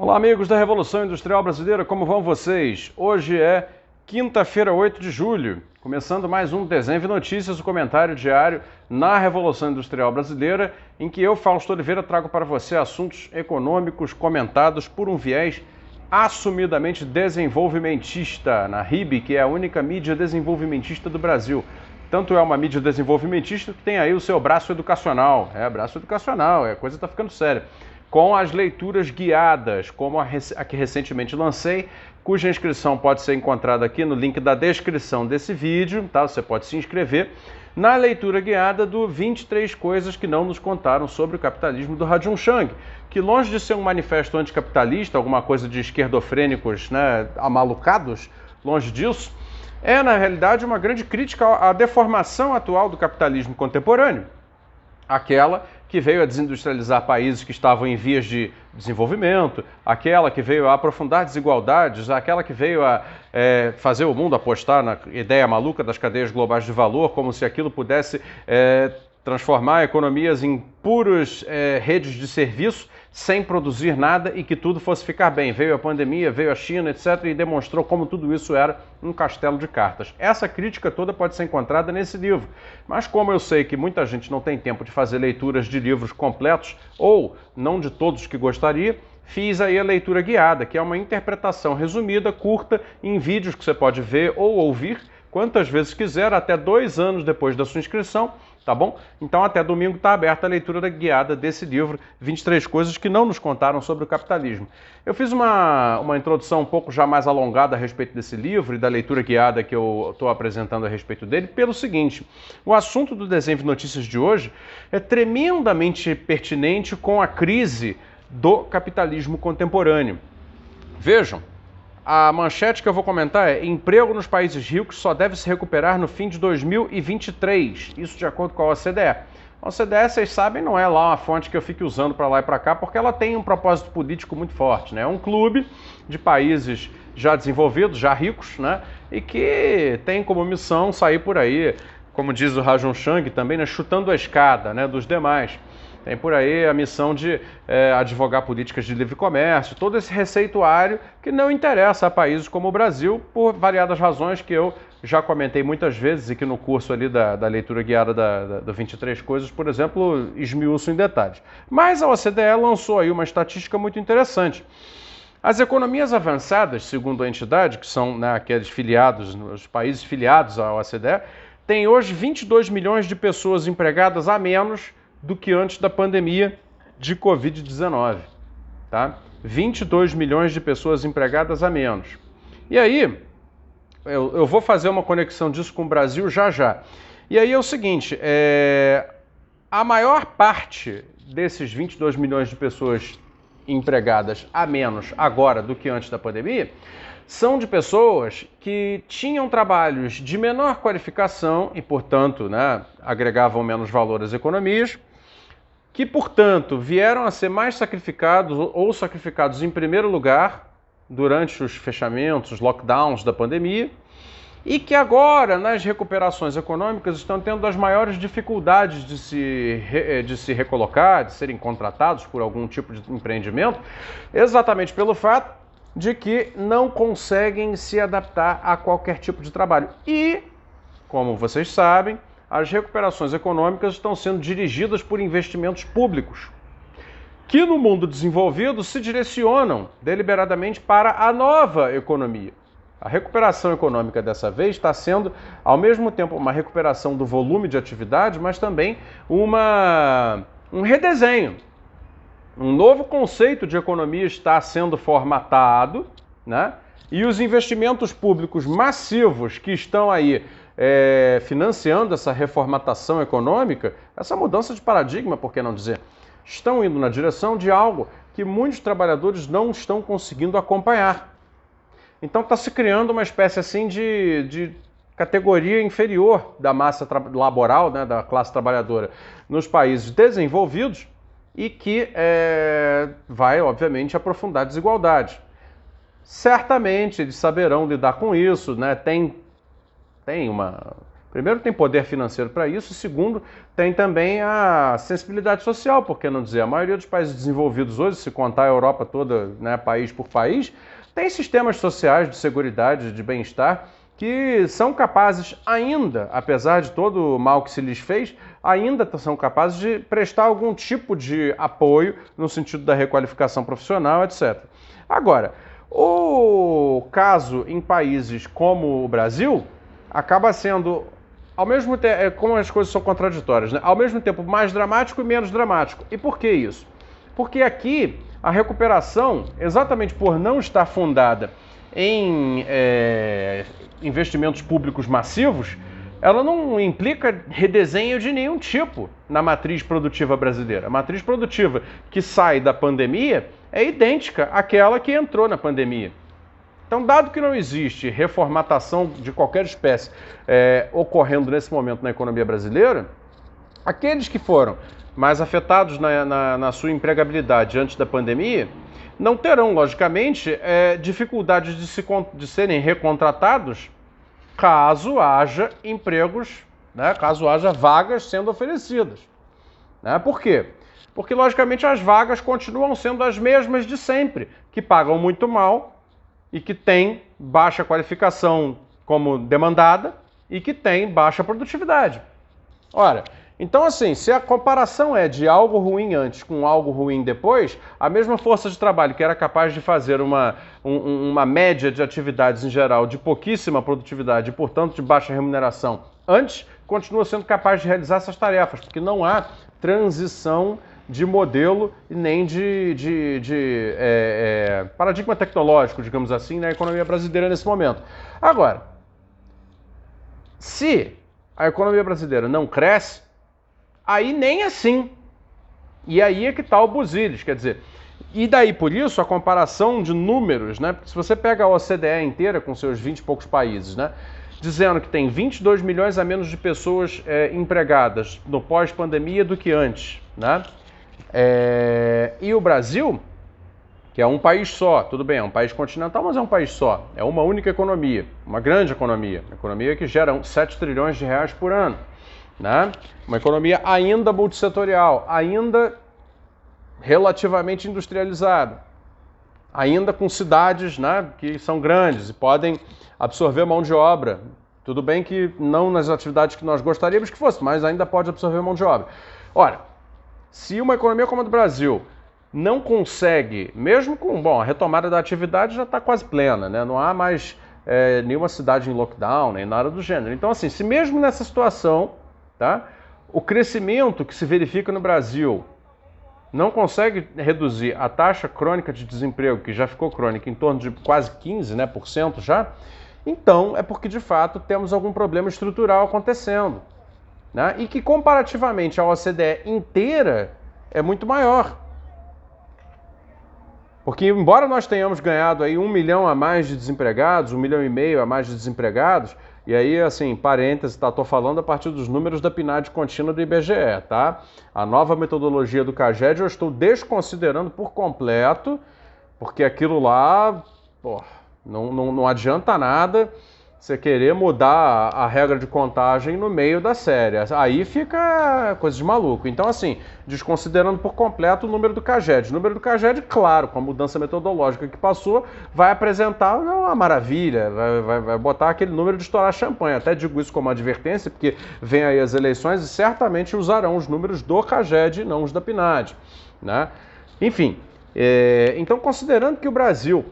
Olá, amigos da Revolução Industrial Brasileira, como vão vocês? Hoje é quinta-feira, 8 de julho, começando mais um Desenho Notícias, o comentário diário na Revolução Industrial Brasileira, em que eu, Fausto Oliveira, trago para você assuntos econômicos comentados por um viés assumidamente desenvolvimentista, na RIB, que é a única mídia desenvolvimentista do Brasil. Tanto é uma mídia desenvolvimentista que tem aí o seu braço educacional. Braço educacional, a coisa está ficando séria. Com as leituras guiadas, como a que recentemente lancei, cuja inscrição pode ser encontrada aqui no link da descrição desse vídeo, tá? Você pode se inscrever na leitura guiada do 23 coisas que não nos contaram sobre o capitalismo do Ha-Joon Chang, que longe de ser um manifesto anticapitalista, alguma coisa de esquerdofrênicos, né, amalucados, longe disso, é na realidade uma grande crítica à deformação atual do capitalismo contemporâneo, aquela que veio a desindustrializar países que estavam em vias de desenvolvimento, aquela que veio a aprofundar desigualdades, aquela que veio a fazer o mundo apostar na ideia maluca das cadeias globais de valor, como se aquilo pudesse transformar economias em puras redes de serviço, sem produzir nada e que tudo fosse ficar bem. Veio a pandemia, veio a China, etc., e demonstrou como tudo isso era um castelo de cartas. Essa crítica toda pode ser encontrada nesse livro. Mas como eu sei que muita gente não tem tempo de fazer leituras de livros completos, ou não de todos que gostaria, fiz aí a leitura guiada, que é uma interpretação resumida, curta, em vídeos que você pode ver ou ouvir quantas vezes quiser, até 2 anos depois da sua inscrição, tá bom? Então até domingo está aberta a leitura guiada desse livro, 23 coisas que não nos contaram sobre o capitalismo. Eu fiz uma introdução um pouco já mais alongada a respeito desse livro e da leitura guiada que eu estou apresentando a respeito dele, pelo seguinte: o assunto do Desenho de Notícias de hoje é tremendamente pertinente com a crise do capitalismo contemporâneo. Vejam, a manchete que eu vou comentar é: emprego nos países ricos só deve se recuperar no fim de 2023. Isso de acordo com a OCDE. A OCDE, vocês sabem, não é lá uma fonte que eu fique usando para lá e para cá, porque ela tem um propósito político muito forte, né? É um clube de países já desenvolvidos, já ricos, né? E que tem como missão sair por aí, como diz o Ha-Joon Chang também, né? Chutando a escada, né? Dos demais. Tem por aí a missão de advogar políticas de livre comércio, todo esse receituário que não interessa a países como o Brasil, por variadas razões que eu já comentei muitas vezes e que no curso ali da leitura guiada do 23 coisas, por exemplo, esmiuço em detalhes. Mas a OCDE lançou aí uma estatística muito interessante. As economias avançadas, segundo a entidade, que são, né, aqueles filiados, os países filiados à OCDE, têm hoje 22 milhões de pessoas empregadas a menos do que antes da pandemia de Covid-19, tá? 22 milhões de pessoas empregadas a menos. E aí, eu vou fazer uma conexão disso com o Brasil já. E aí é o seguinte, a maior parte desses 22 milhões de pessoas empregadas a menos agora do que antes da pandemia são de pessoas que tinham trabalhos de menor qualificação e, portanto, né, agregavam menos valor às economias, que, portanto, vieram a ser mais sacrificados ou sacrificados em primeiro lugar durante os fechamentos, os lockdowns da pandemia, e que agora, nas recuperações econômicas, estão tendo as maiores dificuldades de se recolocar, de serem contratados por algum tipo de empreendimento, exatamente pelo fato de que não conseguem se adaptar a qualquer tipo de trabalho. E, como vocês sabem, as recuperações econômicas estão sendo dirigidas por investimentos públicos, que no mundo desenvolvido se direcionam deliberadamente para a nova economia. A recuperação econômica dessa vez está sendo, ao mesmo tempo, uma recuperação do volume de atividade, mas também um redesenho. Um novo conceito de economia está sendo formatado, né? E os investimentos públicos massivos que estão aí financiando essa reformatação econômica, essa mudança de paradigma, por que não dizer, estão indo na direção de algo que muitos trabalhadores não estão conseguindo acompanhar. Então está se criando uma espécie assim de categoria inferior da massa laboral, né, da classe trabalhadora nos países desenvolvidos e que vai, obviamente, aprofundar a desigualdade. Certamente eles saberão lidar com isso, né? Tem Primeiro, tem poder financeiro para isso, e segundo, tem também a sensibilidade social, por que não dizer? A maioria dos países desenvolvidos hoje, se contar a Europa toda, né, país por país, tem sistemas sociais de seguridade, de bem-estar, que são capazes ainda, apesar de todo o mal que se lhes fez, ainda são capazes de prestar algum tipo de apoio no sentido da requalificação profissional, etc. Agora, o caso em países como o Brasil acaba sendo, ao mesmo tempo, como as coisas são contraditórias, né? Ao mesmo tempo mais dramático e menos dramático. E por que isso? Porque aqui a recuperação, exatamente por não estar fundada em investimentos públicos massivos, ela não implica redesenho de nenhum tipo na matriz produtiva brasileira. A matriz produtiva que sai da pandemia é idêntica àquela que entrou na pandemia. Então, dado que não existe reformatação de qualquer espécie ocorrendo nesse momento na economia brasileira, aqueles que foram mais afetados na sua empregabilidade antes da pandemia não terão, logicamente, dificuldade de serem recontratados caso haja empregos, né, caso haja vagas sendo oferecidas. Né? Por quê? Porque, logicamente, as vagas continuam sendo as mesmas de sempre, que pagam muito mal e que têm baixa qualificação como demandada e que têm baixa produtividade. Ora, então assim, se a comparação é de algo ruim antes com algo ruim depois, a mesma força de trabalho que era capaz de fazer uma média de atividades em geral de pouquíssima produtividade e, portanto, de baixa remuneração antes, continua sendo capaz de realizar essas tarefas, porque não há transição de modelo e nem de paradigma tecnológico, digamos assim, na economia brasileira nesse momento. Agora, se a economia brasileira não cresce, aí nem assim. E aí é que está o buziles, quer dizer. E daí, por isso, a comparação de números, né? Porque se você pega a OCDE inteira, com seus 20 e poucos países, né? Dizendo que tem 22 milhões a menos de pessoas empregadas no pós-pandemia do que antes, né? E o Brasil, que é um país só, tudo bem, é um país continental, mas é um país só. É uma única economia, uma grande economia. Uma economia que gera 7 trilhões de reais por ano. Né? Uma economia ainda multissetorial, ainda relativamente industrializada, ainda com cidades, né, que são grandes e podem absorver mão de obra. Tudo bem que não nas atividades que nós gostaríamos que fosse, mas ainda pode absorver mão de obra. Ora, se uma economia como a do Brasil não consegue, mesmo com, bom, a retomada da atividade já está quase plena, né? Não há mais nenhuma cidade em lockdown, nem nada do gênero. Então, assim, se mesmo nessa situação, tá, o crescimento que se verifica no Brasil não consegue reduzir a taxa crônica de desemprego, que já ficou crônica em torno de quase 15%, né, já, então é porque, de fato, temos algum problema estrutural acontecendo. Né? E que, comparativamente à OCDE inteira, é muito maior. Porque, embora nós tenhamos ganhado aí 1 milhão a mais de desempregados, 1,5 milhão a mais de desempregados, e aí, assim, parênteses, tá? Tô falando a partir dos números da PNAD contínua do IBGE, tá? A nova metodologia do CAGED eu estou desconsiderando por completo, porque aquilo lá, pô, não adianta nada você querer mudar a regra de contagem no meio da série. Aí fica coisa de maluco. Então, assim, desconsiderando por completo o número do CAGED. O número do CAGED, claro, com a mudança metodológica que passou, vai apresentar uma maravilha, vai botar aquele número de estourar champanhe. Até digo isso como advertência, porque vem aí as eleições e certamente usarão os números do CAGED e não os da PNAD. Né? Enfim, então considerando que o Brasil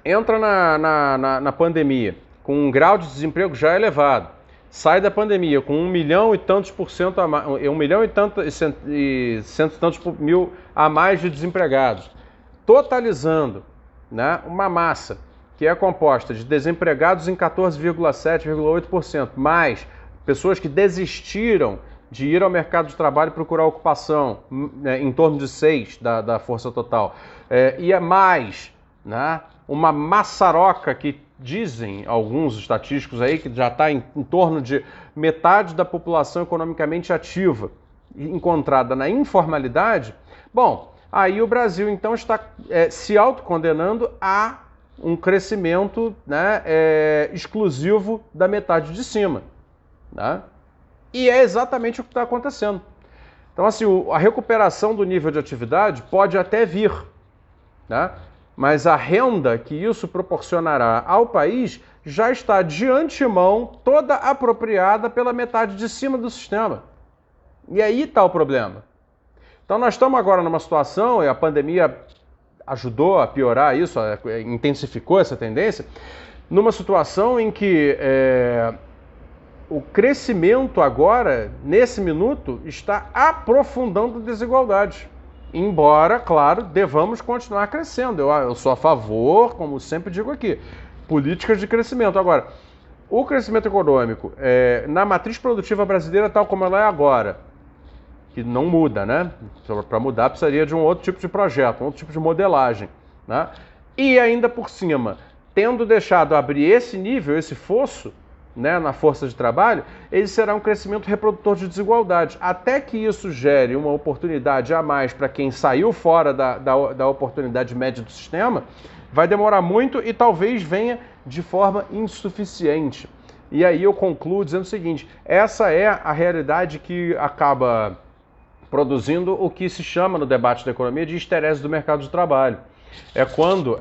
entra na pandemia com um grau de desemprego já elevado, sai da pandemia com 1 milhão e tantos por cento a mais, 1 milhão e cento e tantos mil a mais de desempregados, totalizando, né, uma massa que é composta de desempregados em 14,7%, 8%, mais pessoas que desistiram de ir ao mercado de trabalho e procurar ocupação, em torno de 6% da força total, e é mais, né, uma maçaroca que dizem alguns estatísticos aí que já está em torno de metade da população economicamente ativa encontrada na informalidade, bom, aí o Brasil então está se autocondenando a um crescimento, né, exclusivo da metade de cima. né? E é exatamente o que está acontecendo. Então, assim, a recuperação do nível de atividade pode até vir, né? Mas a renda que isso proporcionará ao país já está de antemão toda apropriada pela metade de cima do sistema. E aí está o problema. Então nós estamos agora numa situação, e a pandemia ajudou a piorar isso, intensificou essa tendência, numa situação em que o crescimento agora, nesse minuto, está aprofundando desigualdades. Embora, claro, devamos continuar crescendo. Eu sou a favor, como sempre digo aqui, políticas de crescimento. Agora, o crescimento econômico na matriz produtiva brasileira, tal como ela é agora, que não muda, né? Para mudar precisaria de um outro tipo de projeto, um outro tipo de modelagem, né? E ainda por cima, tendo deixado abrir esse nível, esse fosso, né, na força de trabalho, ele será um crescimento reprodutor de desigualdade. Até que isso gere uma oportunidade a mais para quem saiu fora da oportunidade média do sistema, vai demorar muito e talvez venha de forma insuficiente. E aí eu concluo dizendo o seguinte, essa é a realidade que acaba produzindo o que se chama no debate da economia de esterese do mercado de trabalho. É quando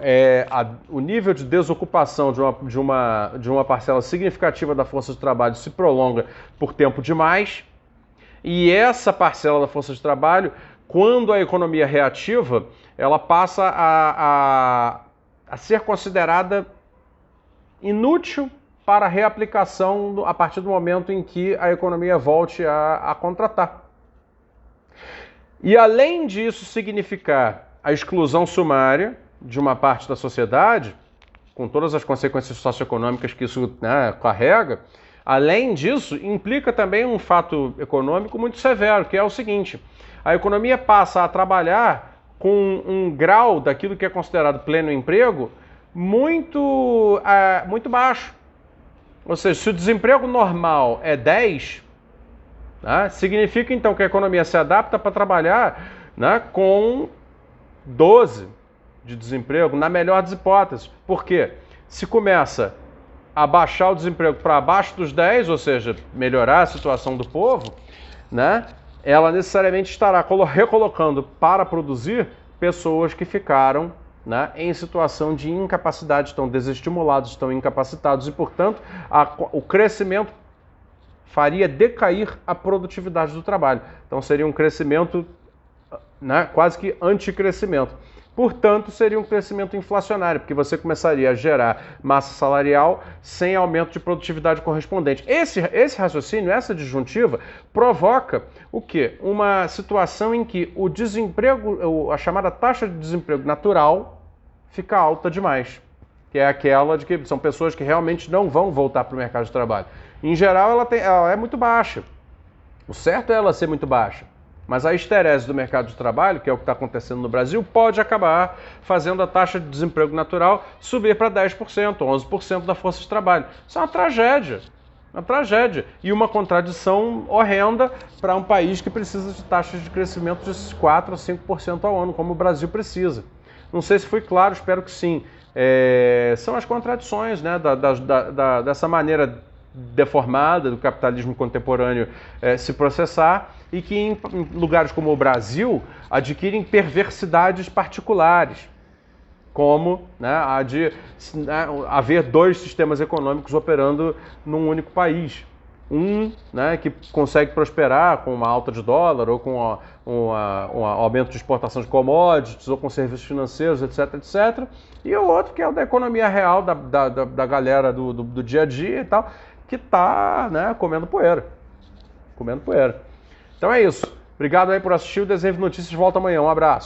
o nível de desocupação de uma parcela significativa da força de trabalho se prolonga por tempo demais, e essa parcela da força de trabalho, quando a economia reativa, ela passa a ser considerada inútil para reaplicação a partir do momento em que a economia volte a contratar. E além disso significar a exclusão sumária de uma parte da sociedade, com todas as consequências socioeconômicas que isso, né, carrega, além disso, implica também um fato econômico muito severo, que é o seguinte: a economia passa a trabalhar com um grau daquilo que é considerado pleno emprego muito baixo. Ou seja, se o desemprego normal é 10, né, significa então que a economia se adapta para trabalhar, né, com 12 de desemprego, na melhor das hipóteses. Por quê? Se começa a baixar o desemprego para abaixo dos 10, ou seja, melhorar a situação do povo, né, ela necessariamente estará recolocando para produzir pessoas que ficaram, né, em situação de incapacidade, estão desestimulados, estão incapacitados e, portanto, o crescimento faria decair a produtividade do trabalho. Então seria um crescimento, né, quase que anticrescimento. Portanto, seria um crescimento inflacionário, porque você começaria a gerar massa salarial sem aumento de produtividade correspondente. Esse raciocínio, essa disjuntiva, provoca o quê? Uma situação em que o desemprego, a chamada taxa de desemprego natural, fica alta demais, que é aquela de que são pessoas que realmente não vão voltar para o mercado de trabalho. Em geral, ela é muito baixa. O certo é ela ser muito baixa. Mas a esterese do mercado de trabalho, que é o que está acontecendo no Brasil, pode acabar fazendo a taxa de desemprego natural subir para 10%, 11% da força de trabalho. Isso é uma tragédia. Uma tragédia. E uma contradição horrenda para um país que precisa de taxas de crescimento de 4% a 5% ao ano, como o Brasil precisa. Não sei se foi claro, espero que sim. São as contradições, né, dessa maneira deformada do capitalismo contemporâneo se processar e que em lugares como o Brasil adquirem perversidades particulares, como, né, a de haver dois sistemas econômicos operando num único país. Um, né, que consegue prosperar com uma alta de dólar ou com um aumento de exportação de commodities ou com serviços financeiros, etc, etc. E o outro que é o da economia real, da galera do dia a dia e tal, que está, né, comendo poeira. Comendo poeira. Então é isso. Obrigado aí por assistir. O Desenho de Notícias volta amanhã. Um abraço.